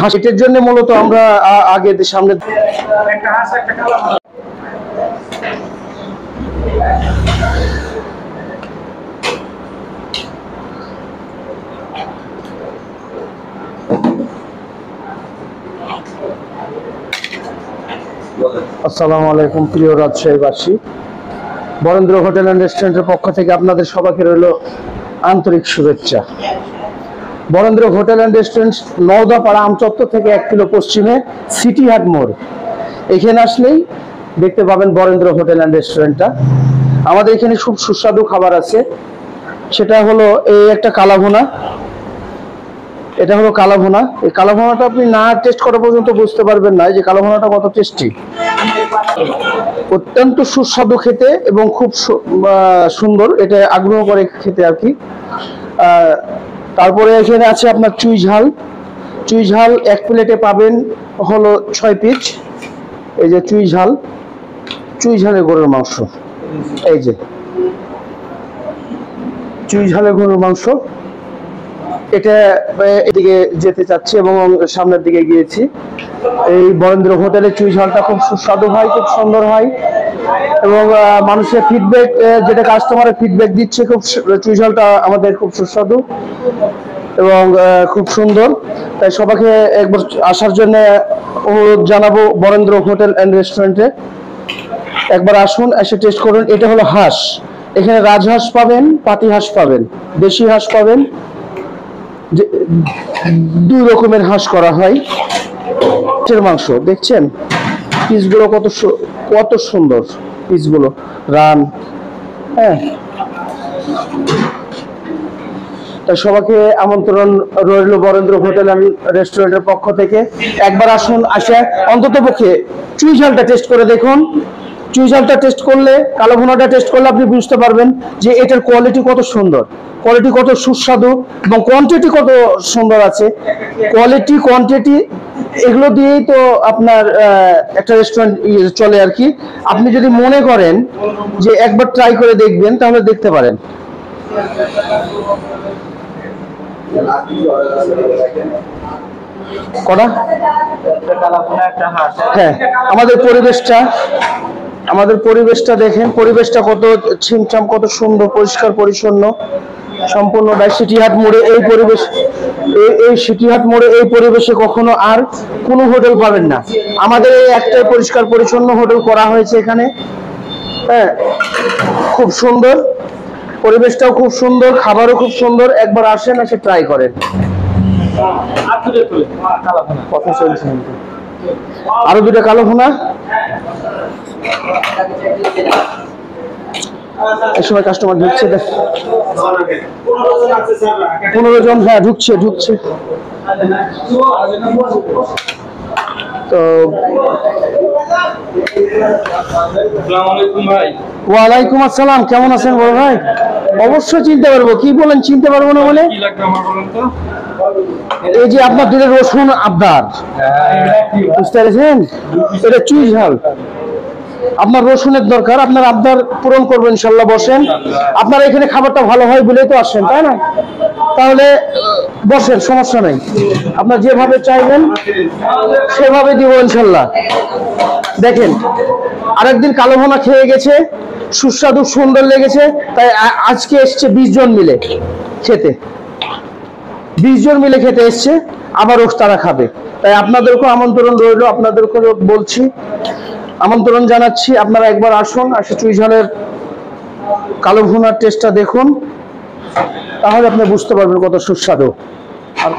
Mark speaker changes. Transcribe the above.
Speaker 1: হাঁসের জন্য মূলত আমরা আগে সামনে আসসালামু আলাইকুম প্রিয় রাজশাহীবাসী, বরেন্দ্র হোটেল অ্যান্ড রেস্টুরেন্টের পক্ষ থেকে আপনাদের সবাইকে রইল আন্তরিক শুভেচ্ছা। Barendra hotel and restaurant Naodapara Amchattar থেকে 1 কিলো পশ্চিমে সিটি হাট মোড়, এখানে আসলেই দেখতে পাবেন বরেন্দ্র হোটেল অ্যান্ড রেস্টুরেন্টটা। আমাদের এখানে খুব সুস্বাদু খাবার আছে, সেটা হলো এই একটা কালাভুনা। এটা হলো কালাভুনা। এই কালাভুনাটা আপনি না টেস্ট করা পর্যন্ত বুঝতে পারবেন না যে কালাভুনাটা কত টেস্টি। অত্যন্ত সুস্বাদু খেতে এবং খুব সুন্দর, এটা আগ্রহ করে খেতে আর কি। তারপরে এখানে আছে আপনার চুই ঝাল। চুই ঝাল 1 প্লেটে পাবেন হলো 6 পিস। এই যে চুই ঝালের গরুর মাংস, এই যে চুই ঝালের গরুর মাংস। এটা এদিকে যেতে চাচ্ছি এবং সামনের দিকে গিয়েছি। এই বরেন্দ্র হোটেলে চুই ঝালটা খুব সুস্বাদু হয়, খুব সুন্দর হয় এবং মানুষের ফিডব্যাক, যেটা কাস্টমারের ফিডব্যাক দিচ্ছে, খুব চুই ঝালটা আমাদের খুব সুস্বাদু এবং খুব সুন্দর। তাই সবাইকে একবার আসার জন্য অনুরোধ জানাবো বরেন্দ্র হোটেল অ্যান্ড রেস্টুরেন্টে। একবার আসুন, এসে টেস্ট করুন। এটা হলো হাঁস, এখানে রাজহাঁস পাবেন, পাতি হাঁস পাবেন, দেশি হাঁস পাবেন। 2 রকমের হাঁস করা হয়। মাংস দেখছেন পিসগুলো কত সুন্দর, পিসগুলো রান। হ্যাঁ, তাই সবাইকে আমন্ত্রণ রইল বরেন্দ্র হোটেল অ্যান্ড রেস্টুরেন্টের পক্ষ থেকে। একবার আসুন, আসে অন্তত পক্ষে চুই ঝালটা টেস্ট করে দেখুন। চুই ঝালটা টেস্ট করলে, কালো ভুনাটা টেস্ট করলে আপনি বুঝতে পারবেন যে এটার কোয়ালিটি কত সুন্দর, কোয়ালিটি কত সুস্বাদু এবং কোয়ান্টিটি কত সুন্দর আছে। কোয়ালিটি, কোয়ান্টিটি এগুলো দিয়েই তো আপনার একটা রেস্টুরেন্ট চলে আর কি। আপনি যদি মনে করেন যে একবার ট্রাই করে দেখবেন, তাহলে দেখতে পারেন। কটা? হ্যাঁ, আমাদের পরিবেশটা দেখেন, পরিবেশটা কত ছিমছাম, কত সুন্দর, পরিষ্কার পরিচ্ছন্ন সম্পূর্ণ। সিটি হাট মোড়ে এই পরিবেশ, এই সিটি হাট মোড়ে এই পরিবেশে কখনো আর কোনো হোটেল পাবেন না। আমাদের এই একটাই পরিষ্কার পরিচ্ছন্ন হোটেল করা হয়েছে এখানে। হ্যাঁ, খুব সুন্দর, পরিবেশটাও খুব সুন্দর, খাবারও খুব সুন্দর। একবার আসেন, এসে ট্রাই করেন। কথা চলছে, আরো 2টা কালো ভুনা। এই সময় কাস্টমার ঢুকছে, 15 জন। হ্যাঁ, ঢুকছে। তো ওয়ালাইকুম আসসালাম, কেমন আছেন বড় ভাই? অবশ্যই চিনতে পারবো। কি বলেন চিনতে পারবো না বলে? এই যে আপনার 2 রসুন আবদার, বুঝতে পেরেছেন? এটা চুই ঝাল। আপনার রসুনের দরকার, আপনার আবদার পূরণ করবো ইনশাল্লাহ। বসেন, আপনারা এখানে খাবারটা ভালো হয় বলেই তো আসেন, তাই না? তাহলে বসেন, সমস্যা নেই। আপনার যেভাবে চাইবেন সেভাবে দিব ইনশাল্লাহ। দেখেন, আরেকদিন কালো ভুনা খেয়ে গেছে, সুস্বাদু সুন্দর লেগেছে, তাই আজকে এসছে 20 জন মিলে খেতে। 20 জন মিলে খেতে এসছে, আবারও তারা খাবে। তাই আপনাদেরকেও আমন্ত্রণ রইল, আপনাদেরকে বলছি, আমন্ত্রণ জানাচ্ছি। আপনারা একবার আসুন, আসে চুই ঝালের কালো ভুনার টেস্টটা দেখুন, তাহলে আপনি বুঝতে পারবেন কত সুস্বাদু। আর